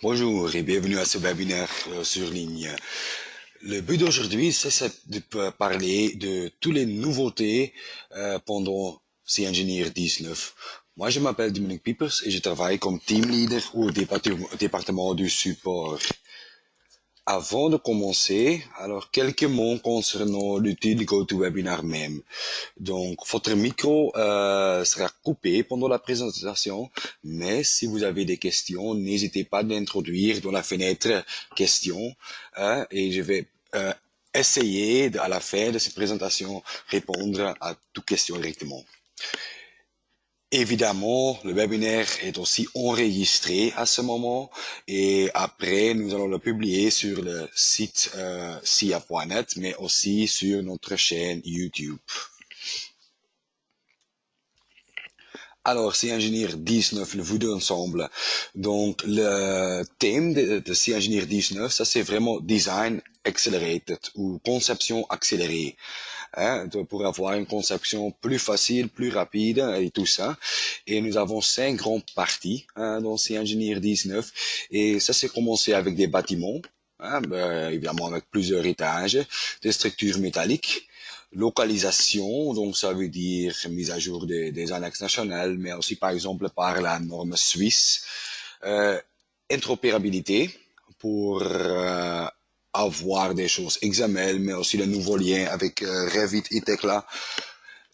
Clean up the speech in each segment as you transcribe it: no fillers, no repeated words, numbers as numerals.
Bonjour et bienvenue à ce webinaire sur ligne. Le but d'aujourd'hui, c'est de parler de toutes les nouveautés pendant C-Engineer 19. Moi, je m'appelle Dominique Piepers et je travaille comme team leader au département du support. Avant de commencer, alors quelques mots concernant l'outil de GoToWebinar même. Donc, votre micro sera coupé pendant la présentation, mais si vous avez des questions, n'hésitez pas d'introduire dans la fenêtre questions et je vais essayer à la fin de cette présentation répondre à toutes questions directement. Évidemment, le webinaire est aussi enregistré à ce moment et après, nous allons le publier sur le site sia.net, mais aussi sur notre chaîne YouTube. Alors, C-Engineer 19, le vous deux ensemble. Donc, le thème de C-Engineer 19, ça c'est vraiment Design Accelerated ou conception accélérée. Hein, pour avoir une conception plus facile, plus rapide et tout ça. Et nous avons 5 grandes parties dans C-Engineer 19. Et ça c'est commencé avec des bâtiments, hein, évidemment avec plusieurs étages, des structures métalliques, localisation, donc ça veut dire mise à jour des annexes nationales, mais aussi par exemple par la norme suisse. Euh, Interopérabilité pour avoir des choses XML, mais aussi le nouveau lien avec Revit et Tekla,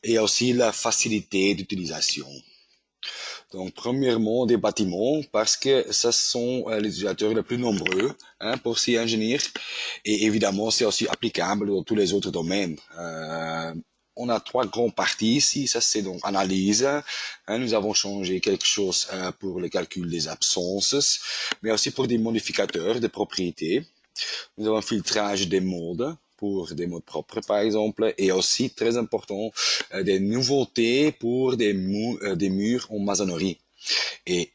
et aussi la facilité d'utilisation. Donc, premièrement, des bâtiments, parce que ce sont les utilisateurs les plus nombreux pour s'y ingénier. Et évidemment, c'est aussi applicable dans tous les autres domaines. On a 3 grandes parties ici. Ça, c'est donc analyse. Nous avons changé quelque chose pour le calcul des absences, mais aussi pour des modificateurs de propriétés. Nous avons un filtrage des modes pour des modes propres, par exemple, et aussi, très important, des nouveautés pour des murs en maçonnerie. Et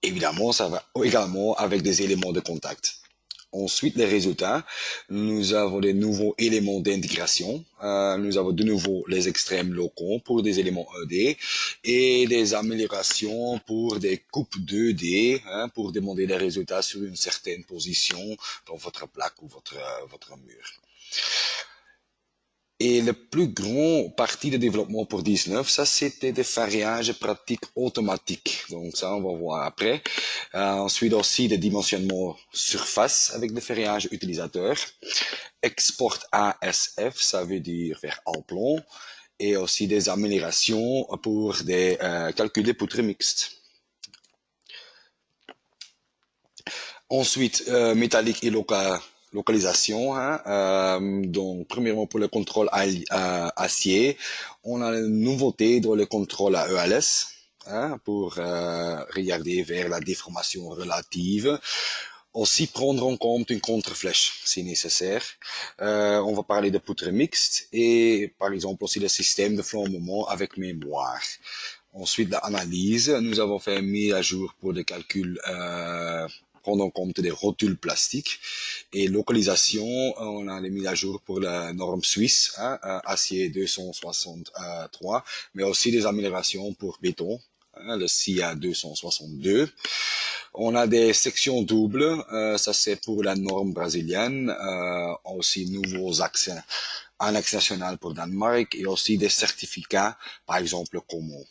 évidemment, ça va également avec des éléments de contact. Ensuite, les résultats, nous avons des nouveaux éléments d'intégration. Nous avons de nouveau les extrêmes locaux pour des éléments 2D et des améliorations pour des coupes 2D pour demander les résultats sur une certaine position dans votre plaque ou votre mur. Et le plus grand parti de développement pour 19, ça c'était des variages pratiques automatiques. Donc ça, on va voir après. Ensuite aussi des dimensionnements surface avec des variages utilisateurs. Export ASF, ça veut dire vers en plan. Et aussi des améliorations pour des calculs de poutres mixtes. Ensuite, métallique et localisation. Donc, premièrement, pour le contrôle acier, on a une nouveauté dans le contrôle à ELS pour regarder vers la déformation relative. Aussi prendre en compte une contre-flèche si nécessaire. On va parler de poutres mixtes et par exemple aussi le système de flambement avec mémoire. Ensuite, l'analyse, nous avons fait une mise à jour pour des calculs prendre en compte des rotules plastiques. Et localisation, on a les mises à jour pour la norme suisse, acier 263, mais aussi des améliorations pour béton, le CIA 262. On a des sections doubles, ça c'est pour la norme brésilienne, aussi nouveaux accès, un axe national pour Danemark et aussi des certificats, par exemple Como.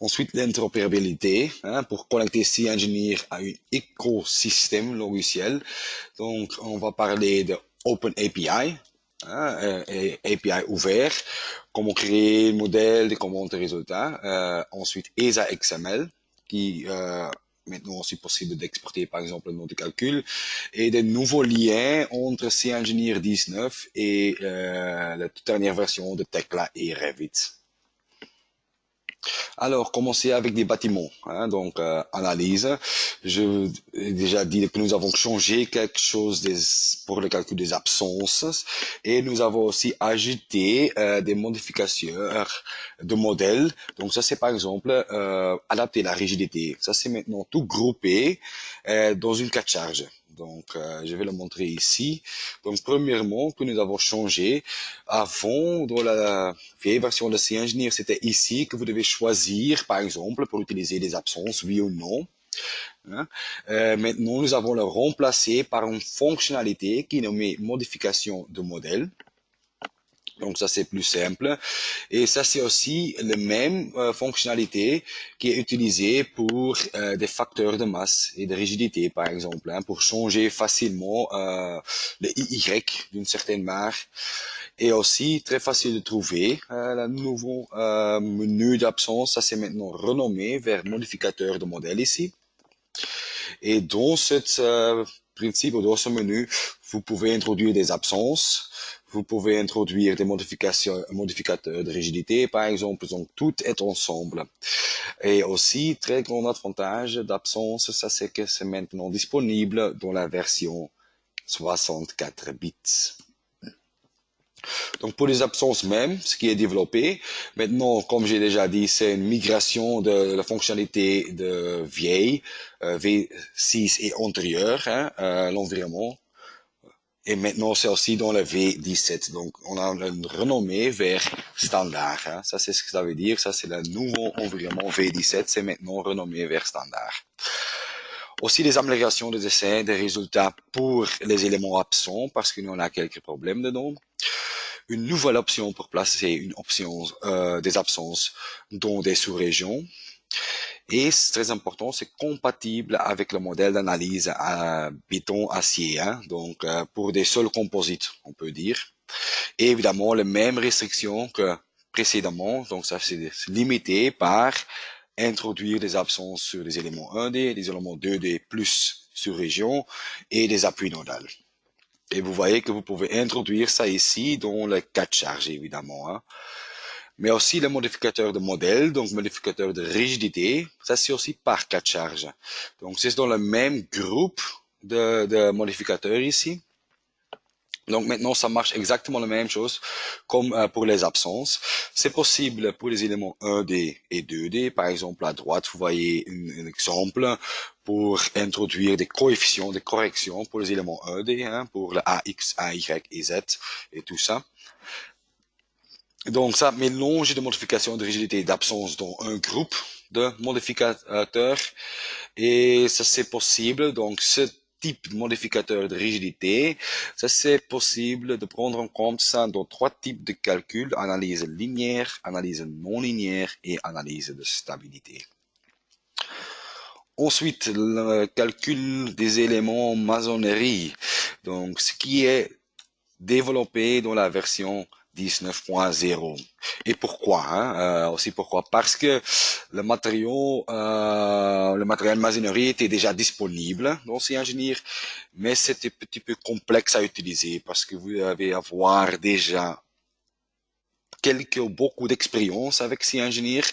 Ensuite, l'interopérabilité, pour connecter C-Engineer à un écosystème logiciel. Donc, on va parler de Open API, et API ouvert, comment créer un modèle, des commandes de résultats. Ensuite, ESA XML, qui maintenant aussi possible d'exporter par exemple le nom de calcul, et des nouveaux liens entre C-Engineer 19 et la toute dernière version de Tekla et Revit. Alors, commencer avec des bâtiments. Donc, analyse. Je ai déjà dit que nous avons changé quelque chose pour le calcul des absences et nous avons aussi ajouté des modifications de modèles. Donc, ça, c'est par exemple adapter la rigidité. Ça, c'est maintenant tout groupé dans une carte charge. Donc, je vais le montrer ici. Donc, premièrement, que nous avons changé. Avant, dans la vieille version de C-Engineer, c'était ici que vous devez choisir, par exemple, pour utiliser des absences, oui ou non. Hein. Maintenant, nous avons le remplacé par une fonctionnalité qui est nommée modification de modèle. Donc ça c'est plus simple. Et ça c'est aussi la même fonctionnalité qui est utilisée pour des facteurs de masse et de rigidité par exemple, hein, pour changer facilement le IY d'une certaine manière. Et aussi très facile de trouver le nouveau menu d'absence. Ça c'est maintenant renommé vers modificateur de modèle ici. Et dans ce principe ou dans ce menu, vous pouvez introduire des absences, vous pouvez introduire des modificateurs de rigidité, par exemple. Donc, tout est ensemble. Et aussi, très grand avantage d'absence, ça c'est que c'est maintenant disponible dans la version 64 bits. Donc pour les absences même, ce qui est développé, maintenant, comme j'ai déjà dit, c'est une migration de la fonctionnalité de vieille, V6 et antérieure, hein, l'environnement. Et maintenant, c'est aussi dans le V17. Donc, on a une renommée vers standard. Hein. Ça, c'est ce que ça veut dire. Ça, c'est le nouveau environnement V17. C'est maintenant renommé vers standard. Aussi, les améliorations des essais, des résultats pour les éléments absents, parce qu'il y en a quelques problèmes dedans. Une nouvelle option pour placer une option des absences dans des sous-régions. Et c'est très important, c'est compatible avec le modèle d'analyse à béton-acier, hein, donc pour des sols composites, on peut dire. Et évidemment, les mêmes restrictions que précédemment, donc ça c'est limité par introduire des absences sur les éléments 1D, des éléments 2D plus sur région et des appuis nodales. Et vous voyez que vous pouvez introduire ça ici dans le cas de charge, évidemment. Hein. Mais aussi le modificateur de modèle, donc modificateur de rigidité, ça c'est aussi par cas de charge. Donc c'est dans le même groupe de modificateurs ici. Donc maintenant, ça marche exactement la même chose comme pour les absences. C'est possible pour les éléments 1D et 2D. Par exemple, à droite, vous voyez un exemple pour introduire des coefficients, des corrections pour les éléments 1D, hein, pour le AX, AY et Z et tout ça. Donc ça mélange de modifications de rigidité et d'absence dans un groupe de modificateurs. Et ça c'est possible. Donc ce type de modificateur de rigidité, ça c'est possible de prendre en compte ça dans trois types de calculs: analyse linéaire, analyse non linéaire et analyse de stabilité. Ensuite, le calcul des éléments maçonnerie. Donc ce qui est développé dans la version 19.0. Et pourquoi hein? Aussi pourquoi? Parce que le matériel maçonnerie était déjà disponible dans C-Ingénieur, mais c'était un petit peu complexe à utiliser parce que vous devez avoir déjà beaucoup d'expérience avec C-Ingénieur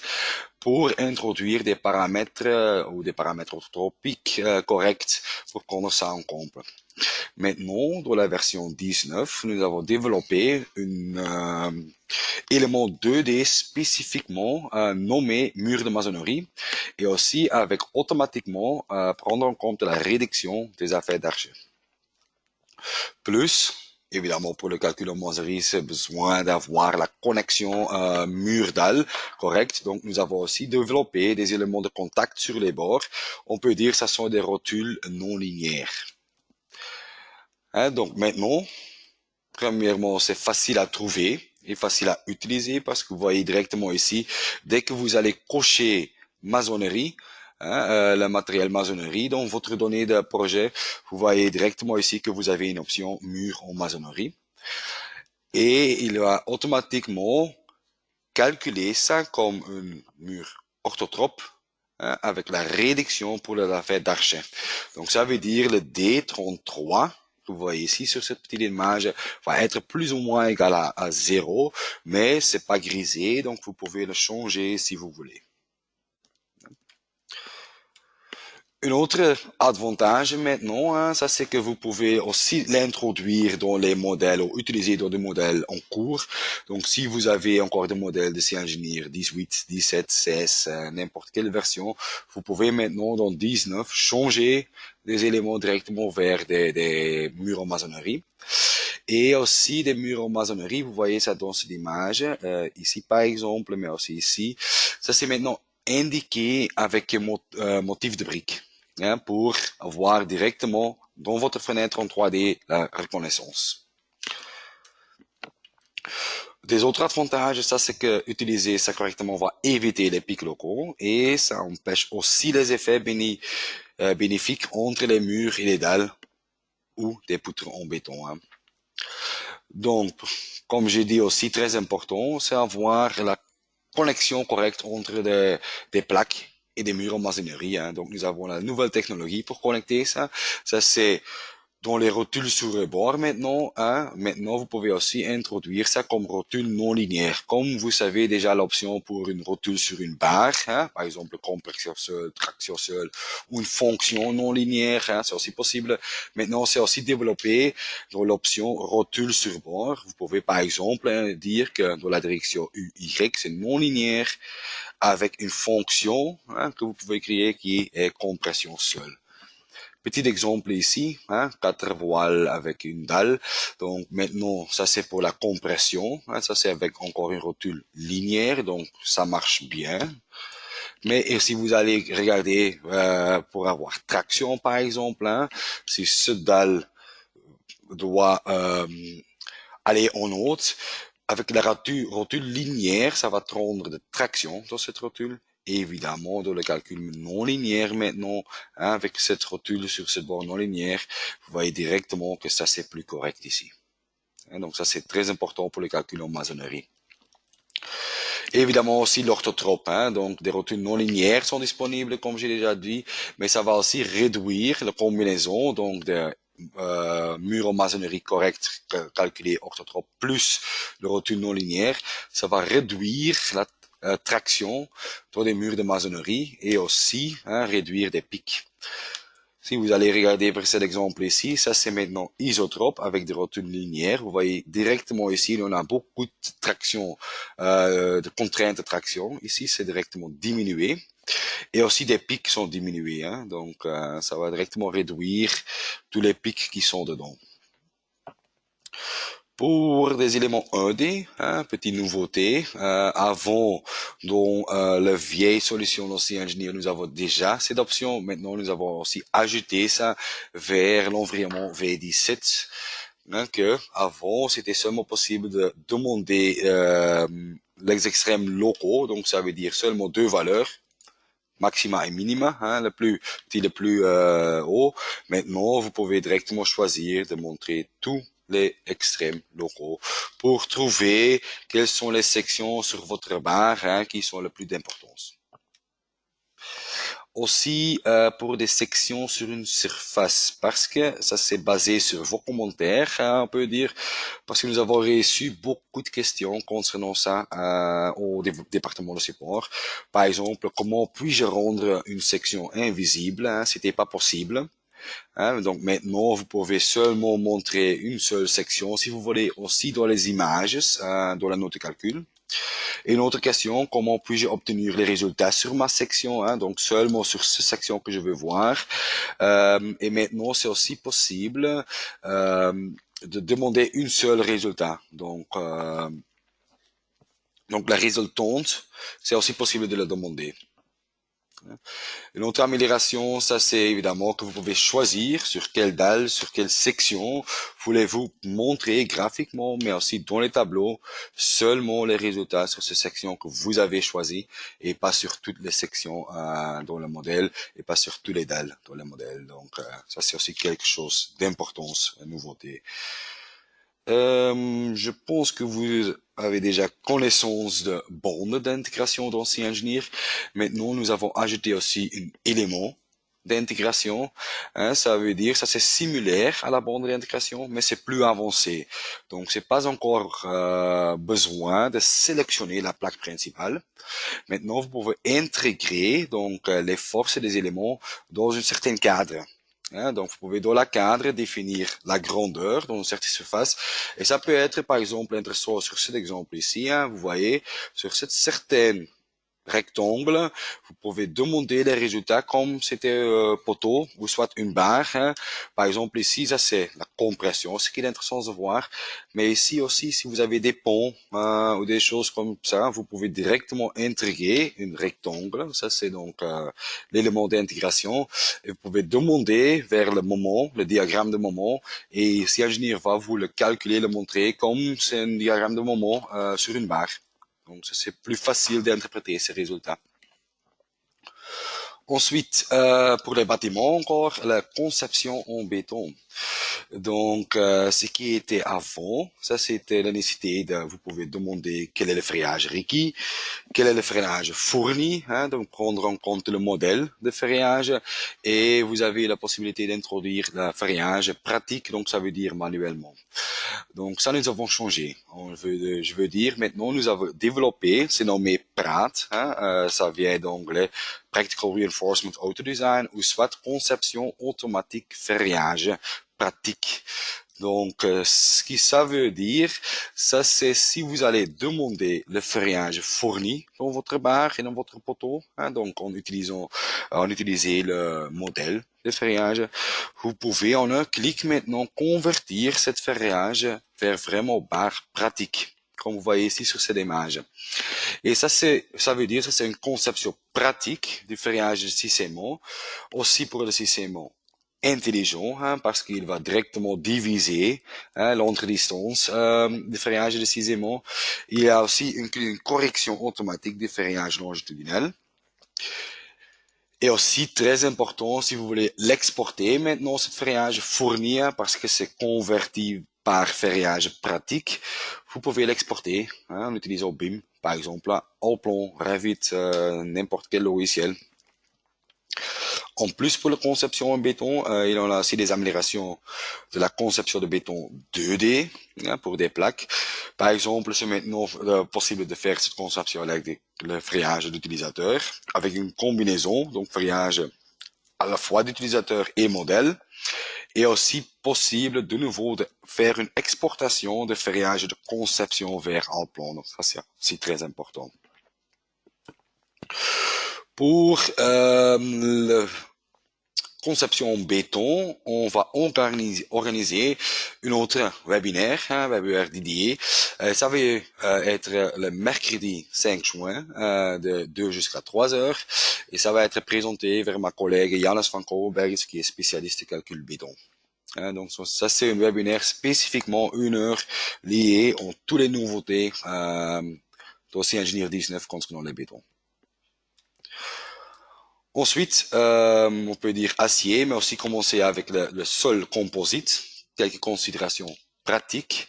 pour introduire des paramètres ou des paramètres orthotropiques corrects pour prendre ça en compte. Maintenant, dans la version 19, nous avons développé un élément 2D spécifiquement nommé mur de maçonnerie et aussi avec automatiquement prendre en compte la réduction des affaires d'argent. Plus, évidemment, pour le calcul en maçonnerie, c'est besoin d'avoir la connexion mur-dalle correcte. Donc, nous avons aussi développé des éléments de contact sur les bords. On peut dire que ce sont des rotules non linéaires. Hein, donc maintenant, premièrement, c'est facile à trouver et facile à utiliser parce que vous voyez directement ici, dès que vous allez cocher maçonnerie, hein, le matériel maçonnerie dans votre donnée de projet, vous voyez directement ici que vous avez une option mur en maçonnerie. Et il va automatiquement calculer ça comme un mur orthotrope, hein, avec la réduction pour l'affaire d'argent. Donc ça veut dire le D33, que vous voyez ici sur cette petite image, va être plus ou moins égal à 0, mais c'est pas grisé, donc vous pouvez le changer si vous voulez. Un autre avantage maintenant, hein, ça c'est que vous pouvez aussi l'introduire dans les modèles ou utiliser dans des modèles en cours. Donc si vous avez encore des modèles de C-Ingénieur 18, 17, 16, n'importe quelle version, vous pouvez maintenant dans 19 changer des éléments directement vers des murs en maçonnerie. Et aussi des murs en maçonnerie, vous voyez ça dans cette image, ici par exemple, mais aussi ici. Ça c'est maintenant indiqué avec motif de briques. hein, pour avoir directement dans votre fenêtre en 3D la reconnaissance. Des autres avantages, ça c'est que utiliser ça correctement va éviter les pics locaux et ça empêche aussi les effets bénéfiques entre les murs et les dalles ou des poutres en béton. Hein. Donc, comme j'ai dit aussi, très important, c'est avoir la connexion correcte entre des plaques et des murs en maçonnerie. Hein. Donc, nous avons la nouvelle technologie pour connecter ça. Ça, c'est dans les rotules sur le bord maintenant, hein, maintenant vous pouvez aussi introduire ça comme rotule non linéaire. Comme vous savez déjà l'option pour une rotule sur une barre, hein, par exemple compression seule, traction seule, ou une fonction non linéaire, hein, c'est aussi possible. Maintenant c'est aussi développé dans l'option rotule sur bord. Vous pouvez par exemple hein, dire que dans la direction UY c'est non linéaire avec une fonction hein, que vous pouvez créer qui est compression seule. Petit exemple ici, hein, 4 voiles avec une dalle. Donc maintenant, ça c'est pour la compression. Hein, ça c'est avec encore une rotule linéaire, donc ça marche bien. Mais si vous allez regarder pour avoir traction par exemple, hein, si ce dalle doit aller en haute, avec la rotule linéaire, ça va prendre de traction dans cette rotule. Et évidemment, dans le calcul non linéaire maintenant, hein, avec cette rotule sur cette bord non linéaire, vous voyez directement que ça c'est plus correct ici. Hein, donc ça c'est très important pour le calcul en maçonnerie. Et évidemment aussi l'orthotrope, hein, donc des rotules non linéaires sont disponibles comme j'ai déjà dit, mais ça va aussi réduire la combinaison donc de mur en maçonnerie correct calculé orthotrope plus le rotule non linéaire, ça va réduire la traction dans des murs de maçonnerie et aussi hein, réduire des pics. Si vous allez regarder vers cet exemple ici, ça c'est maintenant isotrope avec des rotules linéaires. Vous voyez directement ici, on a beaucoup de traction, de contraintes de traction. Ici, c'est directement diminué. Et aussi des pics sont diminués. Hein. Donc, ça va directement réduire tous les pics qui sont dedans. Pour des éléments 1D, hein, petite nouveauté, avant dans la vieille solution d'Ancien Engineer, nous avons déjà cette option. Maintenant, nous avons aussi ajouté ça vers l'environnement V17. Hein, que avant, c'était seulement possible de demander les extrêmes locaux, donc ça veut dire seulement deux valeurs maxima et minima, hein, le plus petit, le plus haut. Maintenant, vous pouvez directement choisir de montrer tous les extrêmes locaux pour trouver quelles sont les sections sur votre barre hein, qui sont les plus d'importance. Aussi pour des sections sur une surface, parce que ça c'est basé sur vos commentaires, hein, on peut dire, parce que nous avons reçu beaucoup de questions concernant ça au département de support. Par exemple, comment puis-je rendre une section invisible, hein, c'était pas possible. Hein, donc maintenant, vous pouvez seulement montrer une seule section. Si vous voulez aussi dans les images, dans la note de calcul. Et une autre question, comment puis-je obtenir les résultats sur ma section, hein, donc seulement sur cette section que je veux voir. Et maintenant, c'est aussi possible de demander une seule résultat. Donc la résultante, c'est aussi possible de la demander. Une autre amélioration, ça c'est évidemment que vous pouvez choisir sur quelle dalle, sur quelle section voulez-vous montrer graphiquement, mais aussi dans les tableaux, seulement les résultats sur ces sections que vous avez choisies et pas sur toutes les sections dans le modèle et pas sur tous les dalles dans le modèle. Donc ça c'est aussi quelque chose d'importance, une nouveauté. Je pense que vous avez déjà connaissance de bornes d'intégration d'Ancien Engineer. Maintenant, nous avons ajouté aussi un élément d'intégration. Hein, ça veut dire, ça c'est similaire à la borne d'intégration, mais c'est plus avancé. Donc, c'est pas encore besoin de sélectionner la plaque principale. Maintenant, vous pouvez intégrer donc les forces des éléments dans un certain cadre. Hein, donc, vous pouvez dans la cadre définir la grandeur dans une certaine surface. Et ça peut être, par exemple, intéressant sur cet exemple ici. Hein, vous voyez, sur cette certaine rectangle, vous pouvez demander les résultats comme c'était poteau ou soit une barre. Hein. Par exemple ici, ça c'est la compression, ce qui est intéressant de voir. Mais ici aussi, si vous avez des ponts ou des choses comme ça, vous pouvez directement intégrer une rectangle. Ça c'est donc l'élément d'intégration. Et vous pouvez demander vers le moment, le diagramme de moment, et si l'ingénieur va vous le calculer, le montrer comme c'est un diagramme de moment sur une barre. Donc, c'est plus facile d'interpréter ces résultats. Ensuite, pour les bâtiments encore, la conception en béton. Donc, ce qui était avant, ça c'était la nécessité de, vous pouvez demander quel est le ferrillage requis, quel est le ferrillage fourni, hein, donc prendre en compte le modèle de ferrillage, et vous avez la possibilité d'introduire le ferrillage pratique, donc ça veut dire manuellement. Donc ça, nous avons changé. Je veux dire, maintenant, nous avons développé, c'est nommé PRAT, hein, ça vient d'anglais, Practical Reinforcement Auto Design, ou soit conception automatique ferrillage pratique. Donc, ce que ça veut dire, ça c'est si vous allez demander le ferrillage fourni dans votre barre et dans votre poteau, hein, donc en utilisant le modèle de ferrillage, vous pouvez en un clic maintenant convertir cette ferrillage vers vraiment barre pratique, comme vous voyez ici sur cette image. Et ça veut dire, ça c'est une conception pratique du ferrillage de cisaillement, aussi pour le cisaillement intelligent, hein, parce qu'il va directement diviser hein, l'entre-distance du ferrillage de cisaillement. Il y a aussi une correction automatique du ferrillage longitudinal. Et aussi très important, si vous voulez l'exporter maintenant, ce ferrillage fourni, parce que c'est converti par ferrillage pratique, vous pouvez l'exporter hein, en utilisant BIM, par exemple, Allplan, Revit, n'importe quel logiciel. En plus, pour la conception en béton, il y a aussi des améliorations de la conception de béton 2D hein, pour des plaques. Par exemple, c'est maintenant possible de faire cette conception avec le ferrillage d'utilisateur, avec une combinaison, donc ferrillage à la fois d'utilisateur et modèle, et aussi possible de nouveau de faire une exportation de ferrillage de conception vers Allplan. Donc ça, c'est aussi très important. Pour le conception en béton, on va organiser une autre webinaire, un webinaire dédié. Ça va être le mercredi 5 juin de 2 jusqu'à 3 heures et ça va être présenté vers ma collègue Jannes van Kouwenbergs qui est spécialiste de calcul béton. Donc ça c'est un webinaire spécifiquement 1 heure lié à toutes les nouveautés dossier ingénieur 19 concernant les bétons. Ensuite, on peut dire acier, mais aussi commencer avec le sol composite, quelques considérations pratiques,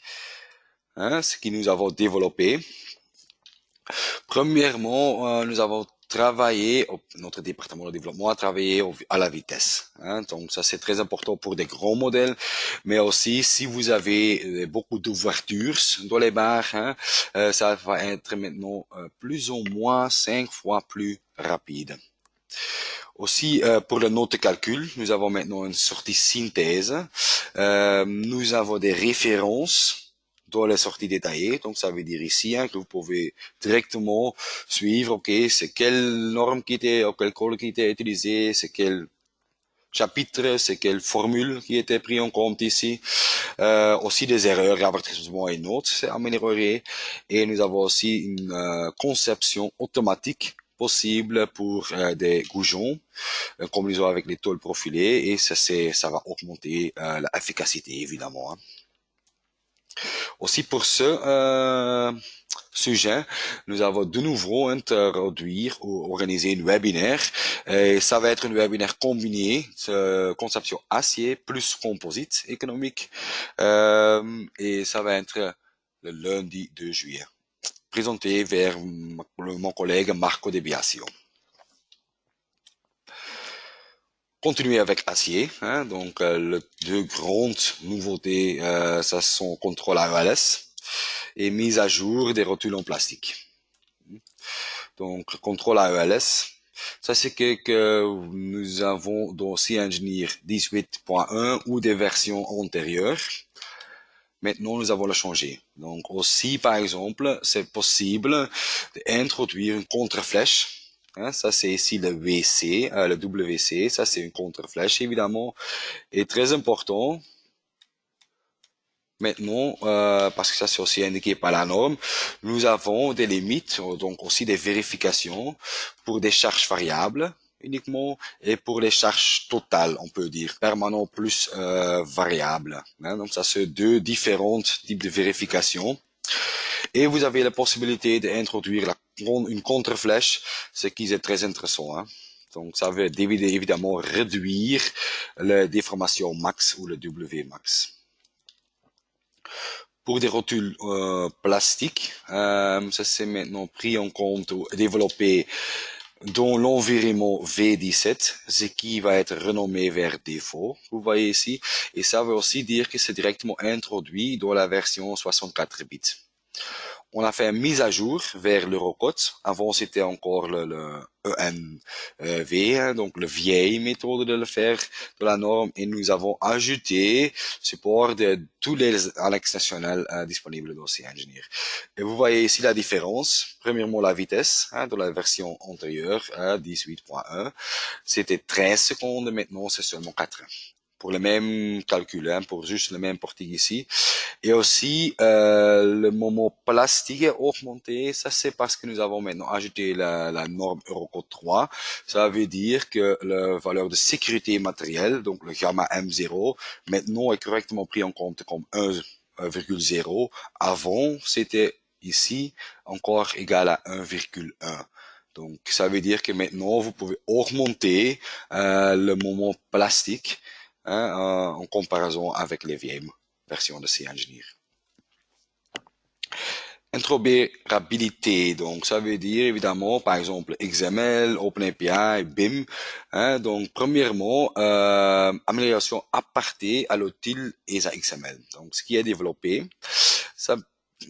hein, ce que nous avons développé. Premièrement, nous avons travaillé, notre département de développement a travaillé à la vitesse. Hein, donc ça c'est très important pour des grands modèles, mais aussi si vous avez beaucoup d'ouvertures dans les barres, hein, ça va être maintenant plus ou moins 5 fois plus rapide. Aussi, pour le note de calcul, nous avons maintenant une sortie synthèse. Nous avons des références dans les sorties détaillées. Donc, ça veut dire ici hein, que vous pouvez directement suivre, ok, c'est quelle norme qui était, ou quel code qui était utilisé, c'est quel chapitre, c'est quelle formule qui était pris en compte ici. Aussi des erreurs, avertissements et notes, c'est amélioré. Et nous avons aussi une conception automatique possible pour des goujons, combinaison avec les tôles profilées, et ça va augmenter l'efficacité évidemment. Hein. Aussi pour ce sujet, nous avons de nouveau introduire ou organiser une webinaire. Et ça va être une webinaire combiné, conception acier plus composite économique. Et ça va être le lundi 2 juillet. Présenté vers mon collègue Marco De Biasio. Continuer avec acier, hein, donc les deux grandes nouveautés, ça sont contrôle AELS et mise à jour des rotules en plastique. Donc contrôle AELS, ça c'est que nous avons dans C-Engineer 18.1 ou des versions antérieures. Maintenant, nous avons le changé. Donc aussi, par exemple, c'est possible d'introduire une contre-flèche Hein, ça, c'est ici le WC, le WC. Ça, c'est une contre-flèche, évidemment. Et très important, maintenant, parce que ça, c'est aussi indiqué par la norme, nous avons des limites, donc aussi des vérifications pour des charges variables uniquement et pour les charges totales, on peut dire, permanent plus variable. Hein, donc ça, c'est deux différents types de vérifications. Et vous avez la possibilité d'introduire une contre-flèche, ce qui est très intéressant. Hein. Donc ça veut évidemment réduire la déformation max ou le W max. Pour des rotules plastiques, ça c'est maintenant pris en compte ou développé dans l'environnement V17, ce qui va être renommé vers défaut, vous voyez ici, et ça veut aussi dire que c'est directement introduit dans la version 64 bits. On a fait une mise à jour vers l'Eurocode. Avant, c'était encore le ENV, hein, donc la vieille méthode de le faire de la norme, et nous avons ajouté support de tous les annexes nationales disponibles dans C-Engineer. Et vous voyez ici la différence. Premièrement, la vitesse hein, de la version antérieure, 18.1, c'était 13 secondes, maintenant c'est seulement 4. Pour le même calcul, hein, pour juste le même porting ici. Et aussi, le moment plastique est augmenté. Ça, c'est parce que nous avons maintenant ajouté la norme Eurocode 3. Ça veut dire que la valeur de sécurité matérielle, donc le gamma M0, maintenant est correctement pris en compte comme 1,0. Avant, c'était ici encore égal à 1,1. Donc, ça veut dire que maintenant, vous pouvez augmenter le moment plastique hein, en comparaison avec les vieilles versions de C-Engineer. Interopérabilité, donc ça veut dire évidemment par exemple XML, OpenAPI, BIM. Hein, donc premièrement, amélioration aparté à l'outil ESA XML. Donc ce qui est développé, ça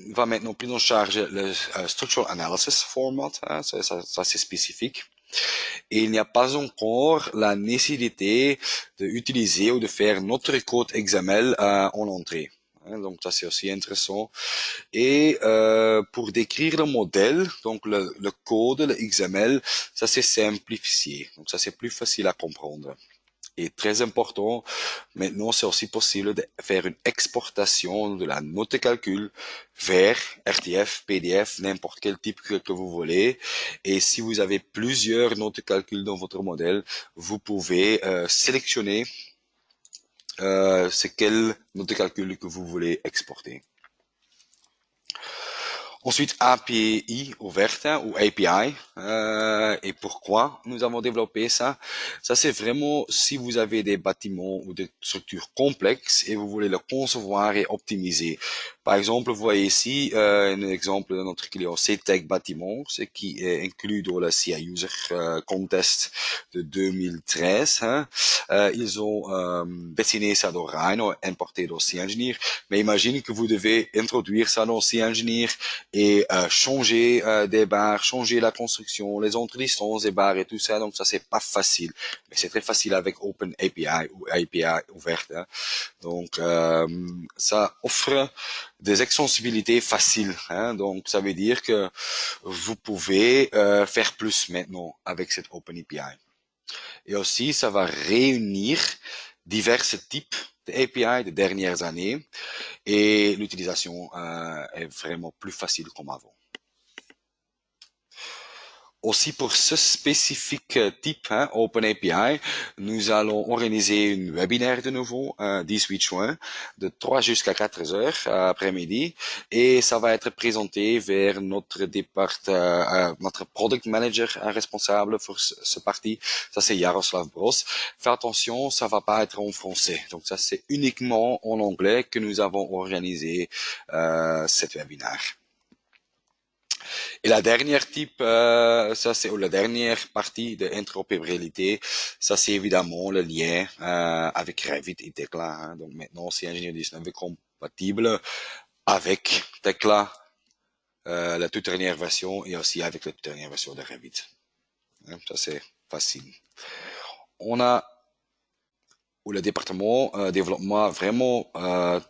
va maintenant prendre en charge le Structural Analysis Format, hein, ça c'est spécifique. Et il n'y a pas encore la nécessité d'utiliser ou de faire notre code XML en entrée. Donc ça c'est aussi intéressant. Et pour décrire le modèle, donc le code, le XML, ça c'est simplifié. Donc ça c'est plus facile à comprendre. Et très important, maintenant c'est aussi possible de faire une exportation de la note de calcul vers RTF, PDF, n'importe quel type que vous voulez. Et si vous avez plusieurs notes de calcul dans votre modèle, vous pouvez sélectionner c'est quelle note de calcul que vous voulez exporter. Ensuite, API ouverte ou API. Et pourquoi nous avons développé ça? Ça, c'est vraiment si vous avez des bâtiments ou des structures complexes et vous voulez le concevoir et optimiser. Par exemple, vous voyez ici un exemple de notre client CTEC Bâtiment, ce qui est inclus dans le CI User Contest de 2013. Hein. Ils ont dessiné ça dans Rhino, importé dans C-Engineer. Mais imagine que vous devez introduire ça dans C-Engineer et changer des barres, changer la construction, les entrées distances des barres et tout ça. Donc ça c'est pas facile, mais c'est très facile avec Open API ou API ouverte. Hein. Donc ça offre des extensibilités faciles. Hein. Donc ça veut dire que vous pouvez faire plus maintenant avec cette Open API. Et aussi ça va réunir divers types d'API des dernières années et l'utilisation est vraiment plus facile comme avant. Aussi pour ce spécifique type, hein, OpenAPI, nous allons organiser une webinaire de nouveau, 18 juin, de 3 jusqu'à 4 heures après-midi, et ça va être présenté vers notre notre product manager responsable pour ce parti. Ça c'est Jaroslav Bros. Faites attention, ça va pas être en français. Donc ça c'est uniquement en anglais que nous avons organisé cette webinaire. Et la dernière type, ça c'est la dernière partie de interopérabilité, ça c'est évidemment le lien avec Revit et Tekla. Hein. Donc maintenant, c'est Ingénieur 19 est compatible avec Tekla, la toute dernière version, et aussi avec la toute dernière version de Revit. Hein, ça c'est facile. On a où le département développement a vraiment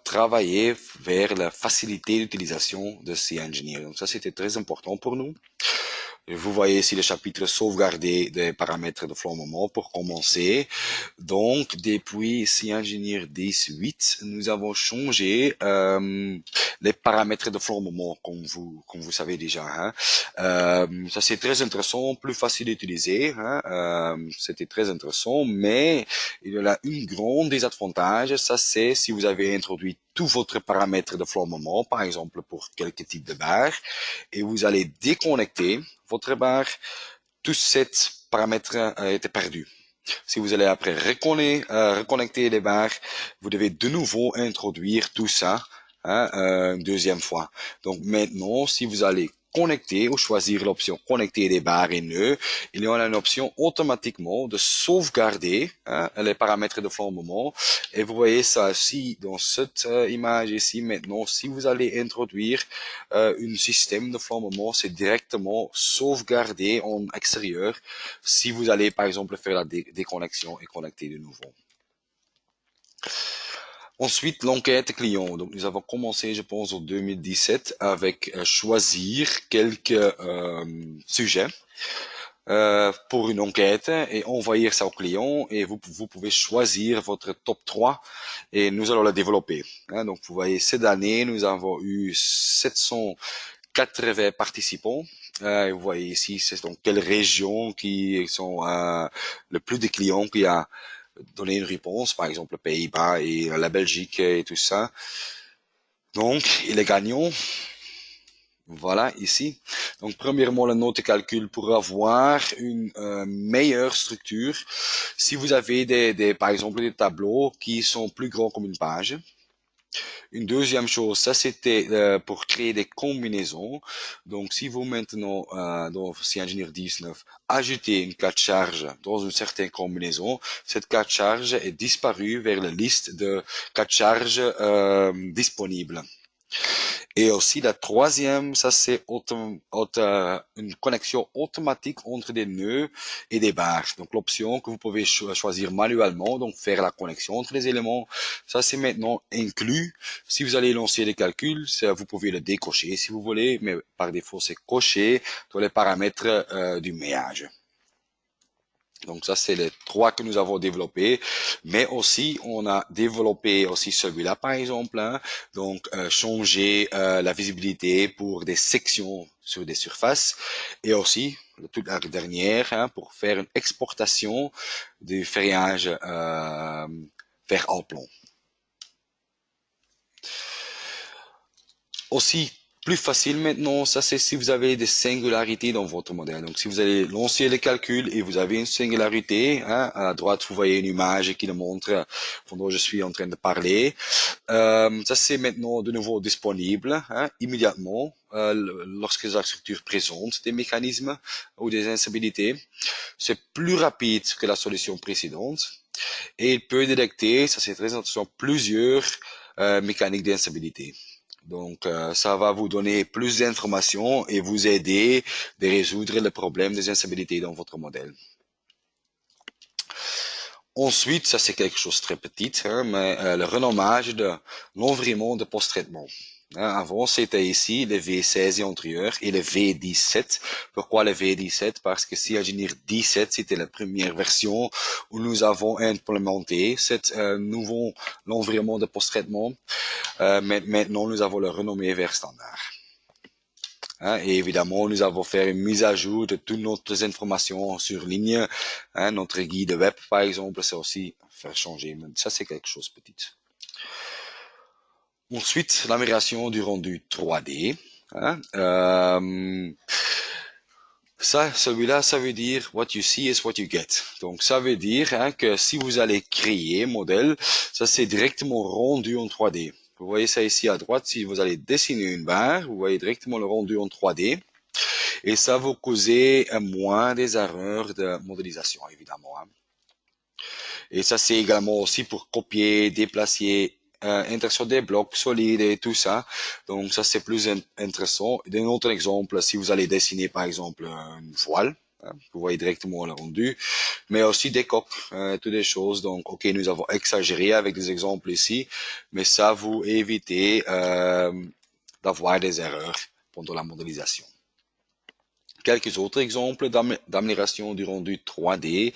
travaillé vers la facilité d'utilisation de C-Engineer. Donc ça, c'était très important pour nous. Vous voyez ici le chapitre sauvegarder des paramètres de flambement pour commencer. Donc, depuis SciEngineer 10.8, nous avons changé les paramètres de flambement, comme vous savez déjà. Hein. Ça c'est très intéressant, plus facile d'utiliser. Hein. C'était très intéressant, mais il y a une grande désavantage. Ça c'est si vous avez introduit tous votre paramètres de flambement, par exemple pour quelques types de barres, et vous allez déconnecter votre barre, tous ces paramètres étaient perdus. Si vous allez après reconnecter les barres, vous devez de nouveau introduire tout ça hein, une deuxième fois. Donc maintenant, si vous allez connecter ou choisir l'option connecter des barres et nœuds, il y a une option automatiquement de sauvegarder hein, les paramètres de flambement. Et vous voyez ça aussi dans cette image ici. Maintenant, si vous allez introduire un système de flambement, c'est directement sauvegardé en extérieur si vous allez par exemple faire la déconnexion et connecter de nouveau. Ensuite, l'enquête client. Donc, nous avons commencé, je pense, en 2017 avec choisir quelques sujets pour une enquête et envoyer ça au client et vous pouvez choisir votre top 3 et nous allons la développer. Hein, donc, vous voyez, cette année, nous avons eu 780 participants. Vous voyez ici, c'est donc quelles régions qui sont le plus de clients qui a donné une réponse, par exemple les Pays-Bas et la Belgique et tout ça. Donc, il est gagnant. Voilà, ici. Donc, premièrement, la note de calcul pour avoir une meilleure structure. Si vous avez par exemple, des tableaux qui sont plus grands comme une page, une deuxième chose, ça c'était pour créer des combinaisons. Donc si vous maintenant dans SciEngineer 19 ajoutez une carte charge dans une certaine combinaison, cette carte charge est disparue vers la liste de cartes charges disponibles. Et aussi la troisième, ça c'est une connexion automatique entre des nœuds et des barres. Donc l'option que vous pouvez choisir manuellement, donc faire la connexion entre les éléments, ça c'est maintenant inclus. Si vous allez lancer les calculs, vous pouvez le décocher si vous voulez, mais par défaut c'est coché dans les paramètres du maillage. Donc ça, c'est les trois que nous avons développés. Mais aussi, on a développé aussi celui-là, par exemple. Hein. Donc, changer la visibilité pour des sections sur des surfaces. Et aussi, toute la dernière, hein, pour faire une exportation du ferriage vers en plomb. Aussi, plus facile maintenant, ça c'est si vous avez des singularités dans votre modèle. Donc si vous allez lancer les calculs et vous avez une singularité, hein, à droite vous voyez une image qui le montre dont je suis en train de parler. Ça c'est maintenant de nouveau disponible hein, immédiatement lorsque la structure présente des mécanismes ou des instabilités. C'est plus rapide que la solution précédente et il peut détecter, ça c'est très intéressant, plusieurs mécaniques d'instabilité. Donc, ça va vous donner plus d'informations et vous aider de résoudre le problème des instabilités dans votre modèle. Ensuite, ça c'est quelque chose de très petit, hein, mais le renommage de l'environnement de post-traitement. Hein, avant, c'était ici le V16 et antérieur et le V17. Pourquoi le V17? Parce que SciEngineer 17, c'était la première version où nous avons implémenté cet nouveau l'environnement de post-traitement. Mais maintenant, nous avons le renommé vers standard. Hein, et évidemment, nous avons fait une mise à jour de toutes nos informations sur ligne. Hein, notre guide web, par exemple, c'est aussi faire changer. Mais ça, c'est quelque chose de petit. Ensuite, l'amélioration du rendu 3D. Hein, celui-là, ça veut dire what you see is what you get. Donc, ça veut dire hein, que si vous allez créer un modèle, ça c'est directement rendu en 3D. Vous voyez ça ici à droite, si vous allez dessiner une barre, vous voyez directement le rendu en 3D. Et ça va causer moins des erreurs de modélisation, évidemment. Hein. Et ça, c'est également aussi pour copier, déplacer, insertion des blocs solides et tout ça. Donc ça, c'est plus intéressant. Un autre exemple, si vous allez dessiner, par exemple, une voile, hein, vous voyez directement le rendu, mais aussi des coques, toutes des choses. Donc, ok, nous avons exagéré avec des exemples ici, mais ça vous évitez d'avoir des erreurs pendant la modélisation. Quelques autres exemples d'amélioration du rendu 3D.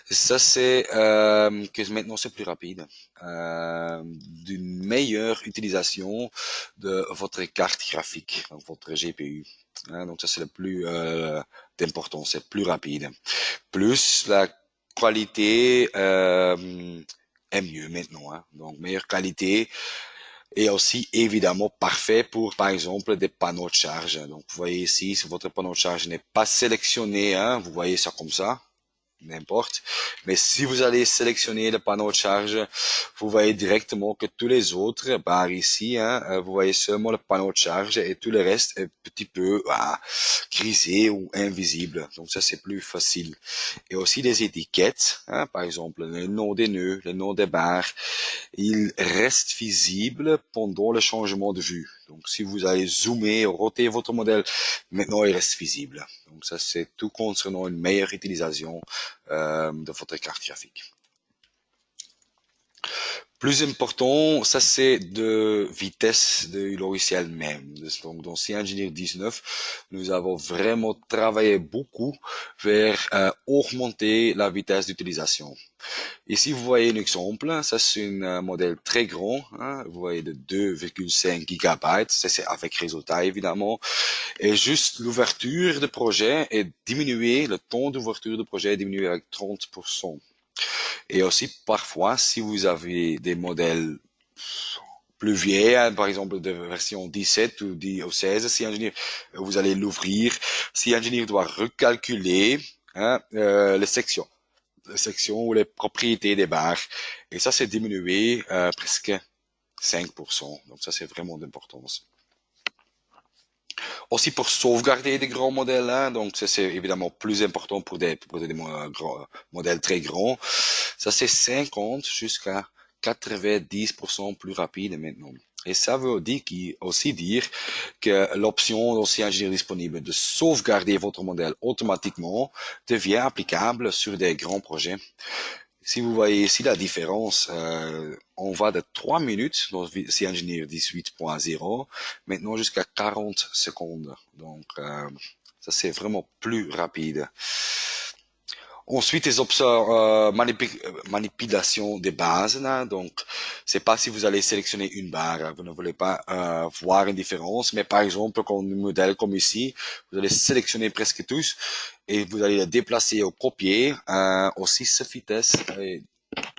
Ça, c'est que maintenant c'est plus rapide, d'une meilleure utilisation de votre carte graphique, donc votre GPU. Hein, donc ça, c'est le plus important, c'est plus rapide. Plus la qualité est mieux maintenant, hein, donc meilleure qualité. Et aussi, évidemment, parfait pour, par exemple, des panneaux de charge. Donc, vous voyez ici, si votre panneau de charge n'est pas sélectionné, hein, vous voyez ça comme ça, n'importe. Mais si vous allez sélectionner le panneau de charge, vous voyez directement que tous les autres barres ici, hein, vous voyez seulement le panneau de charge et tout le reste est un petit peu grisé ou invisible. Donc ça, c'est plus facile. Et aussi les étiquettes, hein, par exemple, le nom des nœuds, le nom des barres, il reste visible pendant le changement de vue. Donc, si vous allez zoomer, roter votre modèle, maintenant il reste visible. Donc, ça c'est tout concernant une meilleure utilisation de votre carte graphique. Plus important, ça c'est de vitesse du logiciel même. Donc dans CEngineer 19, nous avons vraiment travaillé beaucoup vers augmenter la vitesse d'utilisation. Ici, vous voyez un exemple, ça c'est un modèle très grand, hein, vous voyez de 2,5 GB, ça c'est avec résultat évidemment, et juste l'ouverture de projet est diminuée, le temps d'ouverture de projet est diminué avec 30%. Et aussi parfois, si vous avez des modèles plus vieilles, hein, par exemple de version 17 ou 16, si ingénieur, vous allez l'ouvrir, si ingénieur doit recalculer hein, les sections ou les propriétés des barres. Et ça, c'est diminué presque 5%. Donc ça, c'est vraiment d'importance. Aussi pour sauvegarder des grands modèles, hein, donc ça c'est évidemment plus important pour des modèles très grands. Ça c'est 50 jusqu'à 90% plus rapide maintenant. Et ça veut aussi dire que l'option aussi ingénieur disponible de sauvegarder votre modèle automatiquement devient applicable sur des grands projets. Si vous voyez ici la différence, on va de 3 minutes dans CEngineer 18.0 maintenant jusqu'à 40 secondes. Donc, ça c'est vraiment plus rapide. Ensuite, les options manipulation des bases. Là. Donc, c'est pas si vous allez sélectionner une barre, vous ne voulez pas voir une différence, mais par exemple, quand un modèle comme ici, vous allez sélectionner presque tous et vous allez le déplacer ou copier. Aussi, cette vitesse est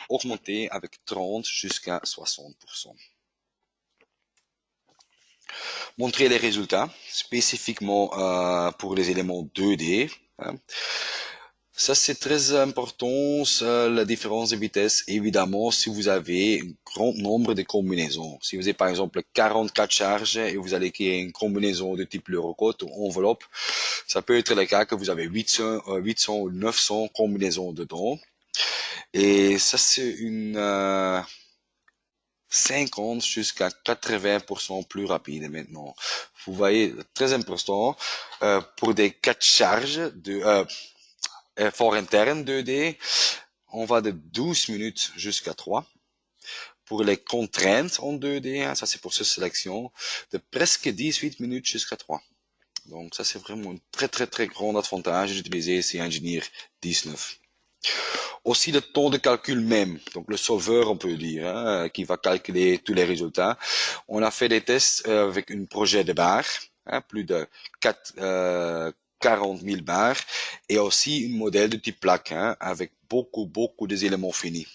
augmentée avec 30 jusqu'à 60%. Montrer les résultats spécifiquement pour les éléments 2D. Hein. Ça, c'est très important, ça, la différence de vitesse, évidemment, si vous avez un grand nombre de combinaisons. Si vous avez, par exemple, 44 charges et vous allez créer une combinaison de type Eurocode ou enveloppe, ça peut être le cas que vous avez 800 ou 900 combinaisons dedans. Et ça, c'est une 50 jusqu'à 80% plus rapide maintenant. Vous voyez, très important, pour des 4 charges de fort interne 2D, on va de 12 minutes jusqu'à 3. Pour les contraintes en 2D, hein, ça c'est pour cette sélection, de presque 18 minutes jusqu'à 3. Donc ça c'est vraiment un très très très grand avantage d'utiliser CEngineer 19. Aussi le temps de calcul même, donc le solver on peut dire, hein, qui va calculer tous les résultats. On a fait des tests avec un projet de barres, hein, plus de 40 000 barres, et aussi un modèle de type plaque, hein, avec beaucoup des éléments finis.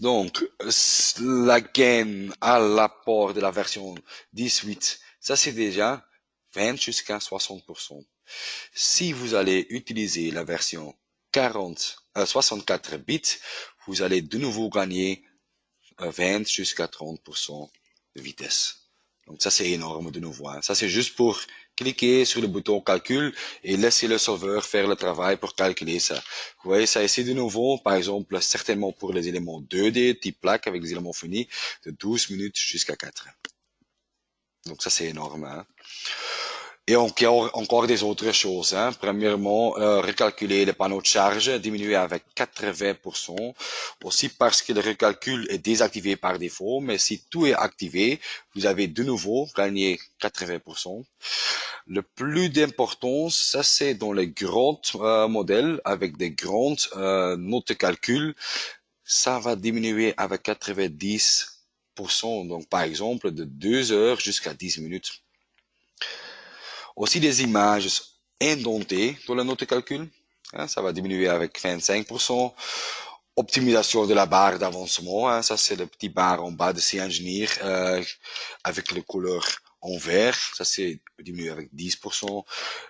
Donc, la gain à l'apport de la version 18, ça c'est déjà 20 jusqu'à 60%. Si vous allez utiliser la version 64 bits, vous allez de nouveau gagner 20 jusqu'à 30% de vitesse. Donc ça c'est énorme de nouveau. Hein. Ça c'est juste pour cliquer sur le bouton calcul et laisser le solveur faire le travail pour calculer ça. Vous voyez ça ici de nouveau, par exemple certainement pour les éléments 2D type plaque avec des éléments finis de 12 minutes jusqu'à 4. Donc ça c'est énorme. Hein. Et encore des autres choses, hein. Premièrement, recalculer le panneau de charge, diminuer avec 80%. Aussi parce que le recalcul est désactivé par défaut, mais si tout est activé, vous avez de nouveau gagné 80%. Le plus d'importance, ça c'est dans les grands modèles avec des grandes notes de calcul, ça va diminuer avec 90%. Donc par exemple de 2 heures jusqu'à 10 minutes. Aussi des images indentées dans la note de calcul, hein, ça va diminuer avec 25%. Optimisation de la barre d'avancement, hein, ça c'est le petit barre en bas de C-Engineer avec le couleur en vert, ça c'est diminué avec 10%.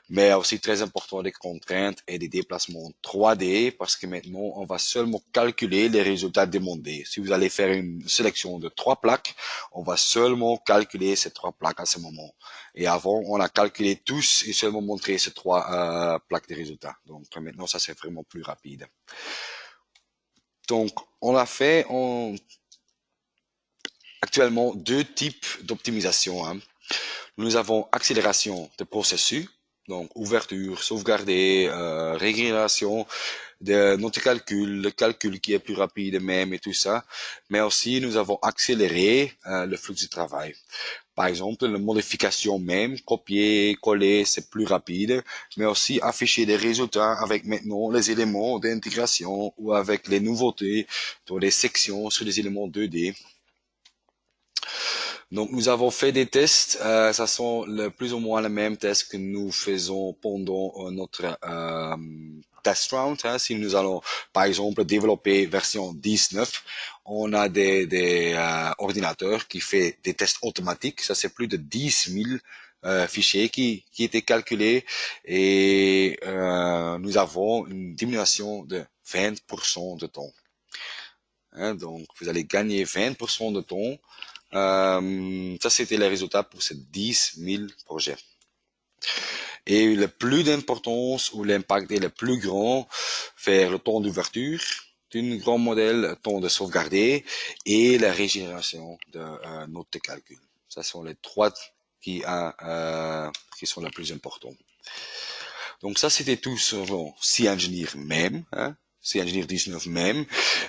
Mais aussi très important des contraintes et des déplacements 3D parce que maintenant on va seulement calculer les résultats demandés. Si vous allez faire une sélection de 3 plaques, on va seulement calculer ces 3 plaques à ce moment. Et avant, on a calculé tous et seulement montré ces 3 plaques de résultats. Donc maintenant, ça c'est vraiment plus rapide. Donc, on a fait actuellement 2 types d'optimisation, hein. Nous avons accélération de processus, donc ouverture, sauvegarder, régulation de notre calcul, le calcul qui est plus rapide même et tout ça. Mais aussi, nous avons accéléré le flux du travail. Par exemple, la modification même, copier, coller, c'est plus rapide, mais aussi afficher des résultats avec maintenant les éléments d'intégration ou avec les nouveautés dans les sections sur les éléments 2D. Donc, nous avons fait des tests. Ça sont plus ou moins les mêmes tests que nous faisons pendant notre test round, hein. Si nous allons, par exemple, développer version 19, on a des ordinateurs qui fait des tests automatiques. Ça, c'est plus de 10 000 fichiers qui étaient calculés et nous avons une diminution de 20% de temps. Hein, donc, vous allez gagner 20% de temps. Ça, c'était les résultats pour ces 10 000 projets. Et le plus d'importance ou l'impact est le plus grand vers le temps d'ouverture d'un grand modèle, le temps de sauvegarder et la régénération de notes de calcul. Ce sont les 3 qui sont les plus importants. Donc ça, c'était tout sur C-Engineer même, hein, C-Engineer 19 même,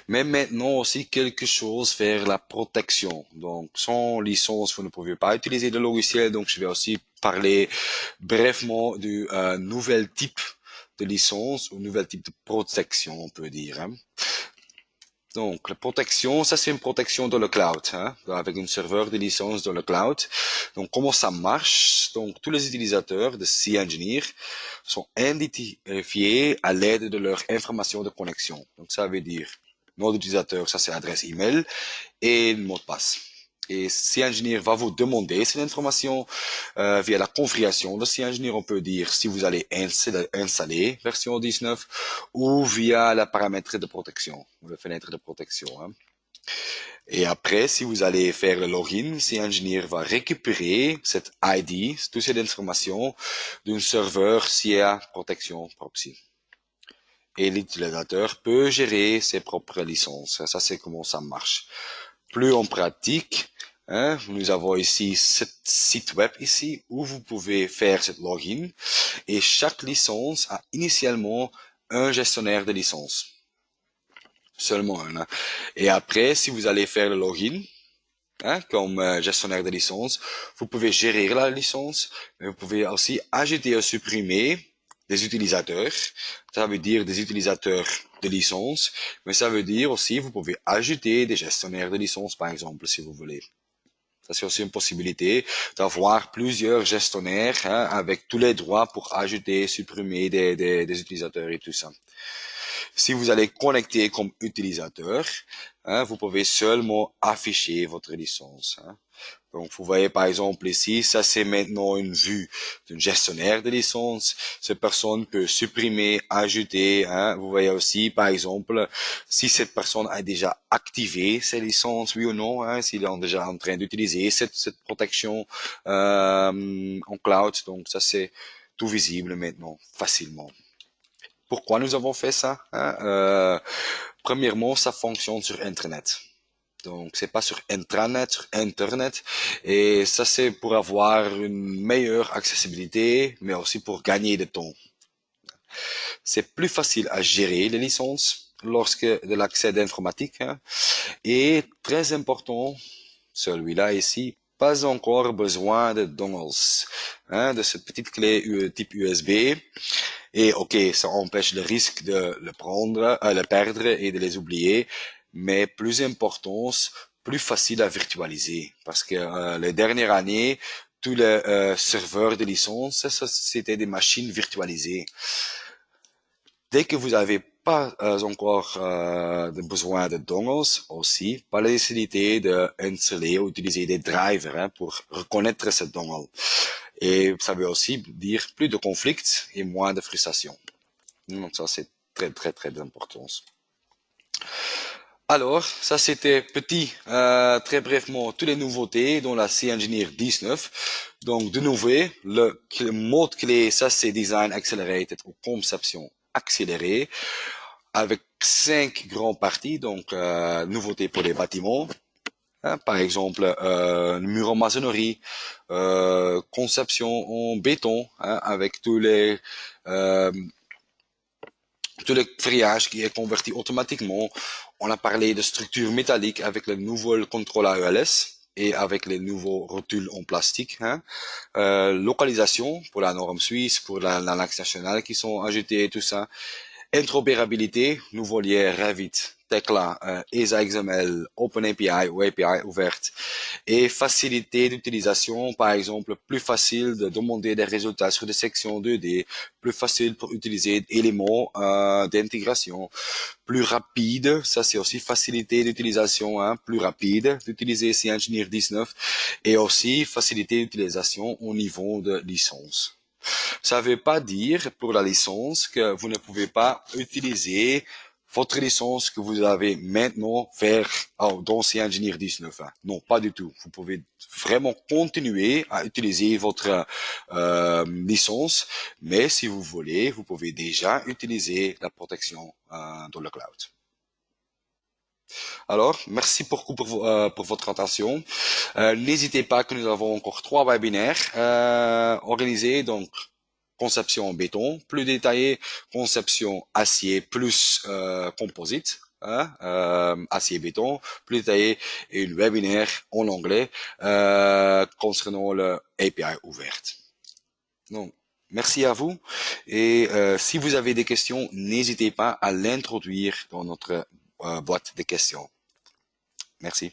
mais maintenant aussi quelque chose vers la protection. Donc sans licence, vous ne pouvez pas utiliser le logiciel, donc je vais aussi parler brièvement du nouvel type de licence ou nouvel type de protection, on peut dire, hein. Donc, la protection, ça c'est une protection dans le cloud, hein, avec un serveur de licence dans le cloud. Donc, comment ça marche? Donc, tous les utilisateurs de C-Engineer sont identifiés à l'aide de leur information de connexion. Donc, ça veut dire nom d'utilisateur, ça c'est adresse email et le mot de passe. Et C-Engineer va vous demander cette information via la configuration de C-Engineer. On peut dire si vous allez installer version 19 ou via la paramètre de protection, ou la fenêtre de protection, hein. Et après, si vous allez faire le login, C-Engineer va récupérer cette ID, toutes ces informations d'un serveur SIA protection proxy. Et l'utilisateur peut gérer ses propres licences. Ça, c'est comment ça marche. Plus en pratique, hein, nous avons ici ce site web ici où vous pouvez faire cette login et chaque licence a initialement un gestionnaire de licence. Seulement un, hein. Et après, si vous allez faire le login, hein, comme gestionnaire de licence, vous pouvez gérer la licence, mais vous pouvez aussi ajouter ou supprimer des utilisateurs. Ça veut dire des utilisateurs de licence, mais ça veut dire aussi vous pouvez ajouter des gestionnaires de licence, par exemple, si vous voulez. Ça, c'est aussi une possibilité d'avoir plusieurs gestionnaires, hein, avec tous les droits pour ajouter, supprimer des utilisateurs et tout ça. Si vous allez connecter comme utilisateur, hein, vous pouvez seulement afficher votre licence, hein. Donc, vous voyez par exemple ici, ça c'est maintenant une vue d'un gestionnaire de licence. Cette personne peut supprimer, ajouter, hein. Vous voyez aussi par exemple si cette personne a déjà activé ses licences, oui ou non, hein, s'il est déjà en train d'utiliser cette protection en cloud. Donc ça c'est tout visible maintenant facilement. Pourquoi nous avons fait ça, hein? Premièrement, ça fonctionne sur Internet. Donc, c'est pas sur intranet, sur Internet. Et ça, c'est pour avoir une meilleure accessibilité, mais aussi pour gagner de temps. C'est plus facile à gérer les licences lorsque de l'accès d'informatique, hein. Et très important, celui-là ici, pas encore besoin de dongles, hein, de cette petite clé type USB. Et ok, ça empêche le risque de le prendre, le perdre et de les oublier. Mais plus important, plus facile à virtualiser. Parce que les dernières années, tous les serveurs de licence, ça, c'était des machines virtualisées. Dès que vous n'avez pas encore besoin de dongles, aussi, pas la nécessité d'installer ou utiliser des drivers, hein, pour reconnaître ce dongle. Et ça veut aussi dire plus de conflits et moins de frustration. Donc ça, c'est très, très, très important. Alors, ça c'était petit, très brièvement, toutes les nouveautés dans la C-Engineer 19. Donc, de nouveau, le mode clé, ça c'est Design Accelerated ou conception accélérée, avec 5 grands parties. Donc, nouveautés pour les bâtiments, hein, par exemple, mur en maçonnerie, conception en béton, hein, avec euh, tout le triage qui est converti automatiquement. On a parlé de structure métallique avec le nouveau contrôle AELS et avec les nouveaux rotules en plastique, hein. Localisation pour la norme suisse, pour l'axe nationale qui sont ajoutées et tout ça. Interopérabilité, nouveau lien Revit, Tekla, ESA XML, OpenAPI ou API ouverte. Et facilité d'utilisation, par exemple, plus facile de demander des résultats sur des sections 2D, plus facile pour utiliser éléments d'intégration, plus rapide, ça c'est aussi facilité d'utilisation, hein, plus rapide d'utiliser C-Engineer 19, et aussi facilité d'utilisation au niveau de licence. Ça ne veut pas dire pour la licence que vous ne pouvez pas utiliser votre licence que vous avez maintenant vers dans C-Engineer 19. Non, pas du tout. Vous pouvez vraiment continuer à utiliser votre licence, mais si vous voulez, vous pouvez déjà utiliser la protection dans le cloud. Alors, merci beaucoup pour votre attention. N'hésitez pas que nous avons encore 3 webinaires organisés, donc conception en béton, plus détaillé, conception acier plus composite, hein, acier béton, plus détaillé, et une webinaire en anglais concernant le API ouverte. Donc, merci à vous, et si vous avez des questions, n'hésitez pas à l'introduire dans notre boîte de questions. Merci.